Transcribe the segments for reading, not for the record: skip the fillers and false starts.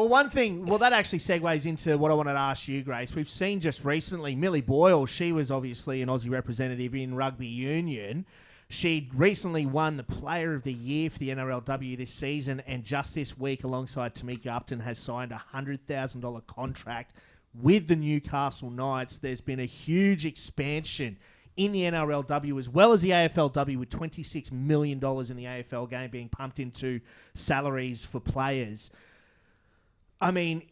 that actually segues into what I wanted to ask you, Grace. We've seen just recently Millie Boyle. She was obviously an Aussie representative in rugby union. She recently won the Player of the Year for the NRLW this season, and just this week, alongside Tamika Upton, has signed a $100,000 contract with the Newcastle Knights. There's been a huge expansion in the NRLW as well as the AFLW, with $26 million in the AFL game being pumped into salaries for players. I mean,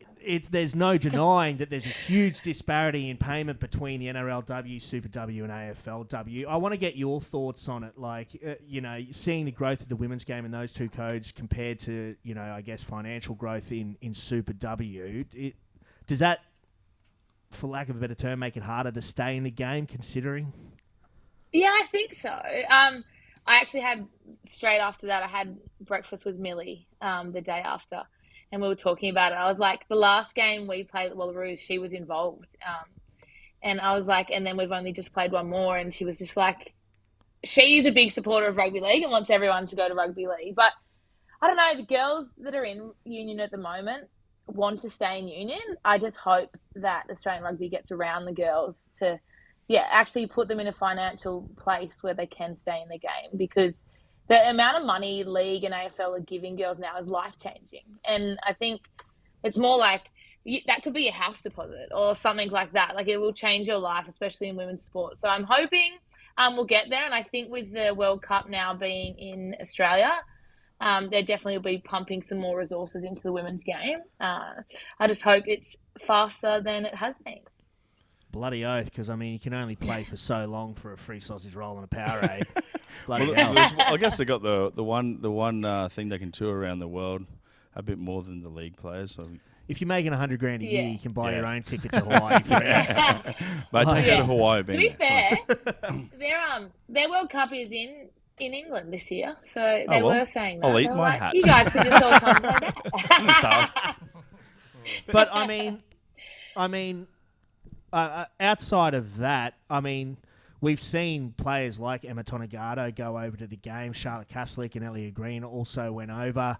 there's no denying that there's a huge disparity in payment between the NRLW, Super W, and AFLW. I want to get your thoughts on it, like, seeing the growth of the women's game in those two codes compared to, I guess, financial growth in Super W. Does that, for lack of a better term, make it harder to stay in the game, considering? Yeah, I think so. I actually straight after that, I had breakfast with Millie the day after. And we were talking about it. I was like, the last game we played at Wallaroos, she was involved. And I was like, and then we've only just played one more. And she was just like, she's a big supporter of rugby league and wants everyone to go to rugby league. But I don't know, the girls that are in union at the moment want to stay in union. I just hope that Australian rugby gets around the girls to, actually put them in a financial place where they can stay in the game, because the amount of money league and AFL are giving girls now is life-changing. And I think it's more like that could be a house deposit or something like that. Like, it will change your life, especially in women's sport. So I'm hoping we'll get there. And I think with the World Cup now being in Australia, there definitely will be pumping some more resources into the women's game. I just hope it's faster than it has been. Bloody oath, because, you can only play for so long for a free sausage roll and a Powerade. Bloody hell. hell. I guess they got the one thing they can tour around the world a bit more than the league players. So if you're making $100,000 a year, you can buy your own ticket to Hawaii, friends. But take it to Hawaii. To be fair, their World Cup is in England this year, so they were saying that. I'll eat my hat. You guys could just all come play that. But outside of that, we've seen players like Emma Tonegado go over to the game. Charlotte Kaslik and Elliot Green also went over.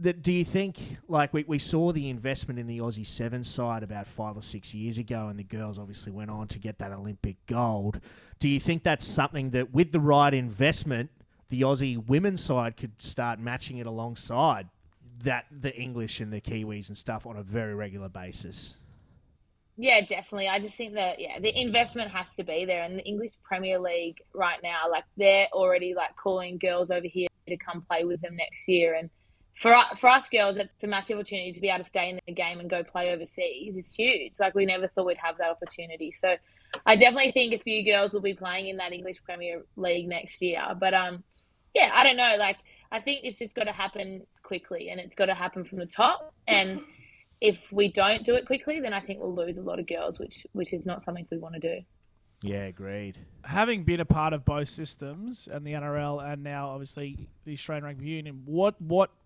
Do you think, like, we saw the investment in the Aussie Sevens side about 5 or 6 years ago, and the girls obviously went on to get that Olympic gold. Do you think that's something that, with the right investment, the Aussie women's side could start matching it alongside the English and the Kiwis and stuff on a very regular basis? Yeah, definitely. I just think that, the investment has to be there. And the English Premier League right now, like, they're already, like, calling girls over here to come play with them next year. And for us girls, it's a massive opportunity to be able to stay in the game and go play overseas. It's huge. Like, we never thought we'd have that opportunity. So I definitely think a few girls will be playing in that English Premier League next year. But, I don't know. Like, I think it's just got to happen quickly, and it's got to happen from the top. And if we don't do it quickly, then I think we'll lose a lot of girls, which is not something we want to do. Yeah, agreed. Having been a part of both systems, and the NRL and now obviously the Australian Rugby Union, what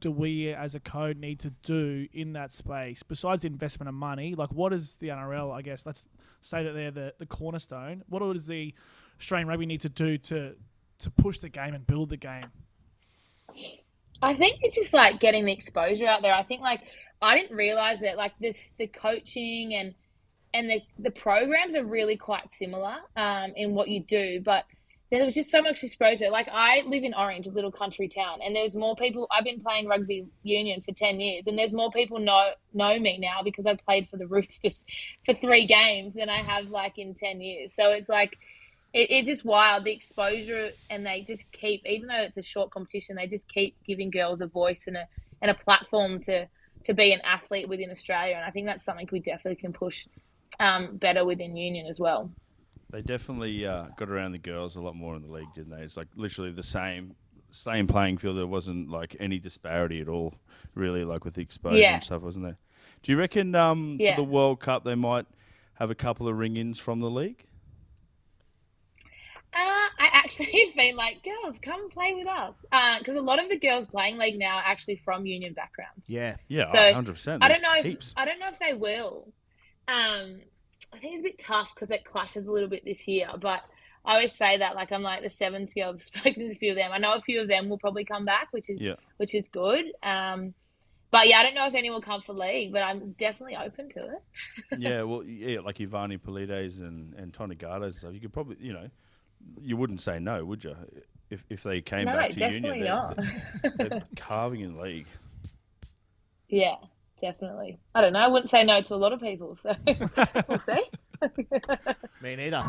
do we as a code need to do in that space besides the investment of money? Like, what is the NRL, I guess, let's say that they're the cornerstone. What does the Australian Rugby need to do to push the game and build the game? I think it's just like getting the exposure out there. I think, like, I didn't realize that, like, the coaching and the programs are really quite similar in what you do, but there was just so much exposure. Like, I live in Orange, a little country town, and there's more people. I've been playing rugby union for 10 years, and there's more people know me now because I played for the Roosters for 3 games than I have, like, in 10 years. So it's like, it's just wild, the exposure, and they just keep, even though it's a short competition, they just keep giving girls a voice and a platform to be an athlete within Australia. And I think that's something we definitely can push better within union as well. They definitely got around the girls a lot more in the league, didn't they? It's like literally the same playing field. There wasn't like any disparity at all, really, like with the exposure and stuff, wasn't there? Do you reckon for the World Cup they might have a couple of ring-ins from the league? I actually have been like, girls, come play with us. Because a lot of the girls playing league now are actually from union backgrounds. Yeah. Yeah, so 100%. I don't know if they will. I think it's a bit tough because it clashes a little bit this year. But I always say that, like, I'm like the Sevens girls, spoken to a few of them. I know a few of them will probably come back, which is good. But yeah, I don't know if anyone will come for league, but I'm definitely open to it. Yeah, well, yeah, like Ivani Polides and Tonegato's and stuff. You could probably, you wouldn't say no, would you? If they came No, back to definitely Union, not. they're carving in league. Yeah, definitely. I don't know. I wouldn't say no to a lot of people, so we'll see. Me neither.